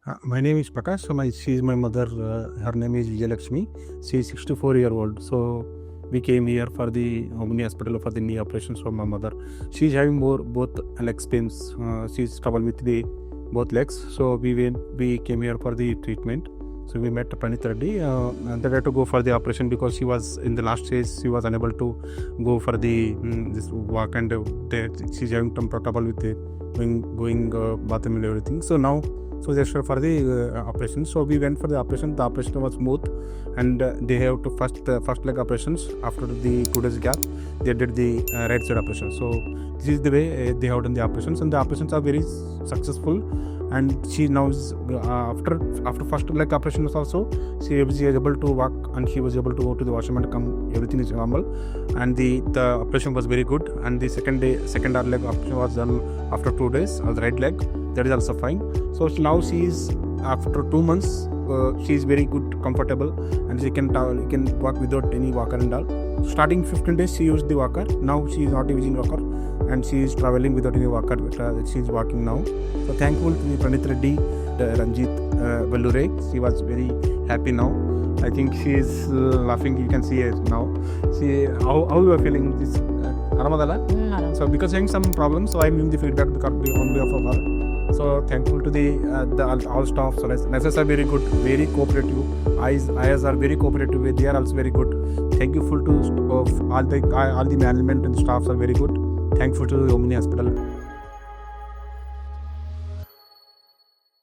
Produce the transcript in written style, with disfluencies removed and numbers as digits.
My name is Prakash. She is my mother. Her name is Vijayalakshmi. She is 64-year-old. So we came here for the Omni Hospital for the knee operations for my mother. She is having both leg pains. She is trouble with the both legs. So we came here for the treatment. So we met Praneeth Reddy and they had to go for the operation because she was in the last stage. She was unable to go for the this walk, and she's having some trouble with the going bathroom and everything. So now. So they for the operation. So we went for the operation. The operation was smooth, and they have to first leg operations. After the 2 days gap, they did the right side operation. So this is the way they have done the operations, and the operations are very successful. And she now is after first leg operation also she was able to walk, and she was able to go to the washroom and come. Everything is normal, and the operation was very good. And the second leg operation was done after 2 days on the right leg. That is also fine. So now she is after 2 months. She is very good, comfortable, and she can walk without any walker and all. Starting 15 days she used the walker. Now she is not using walker, and she is traveling without any walker. She is walking now. So thankful to the Praneeth Reddy, Ranjit, Vellure. She was very happy now. I think she is laughing. You can see her now. How you are feeling this? Aramadala? So because having some problems, so I am giving the feedback on behalf of her. So thankful to the all staff. So nurses are very good, very cooperative. IS are very cooperative. They are also very good. Thankful to all the management and staffs are very good. Thankful to the Omni Hospital.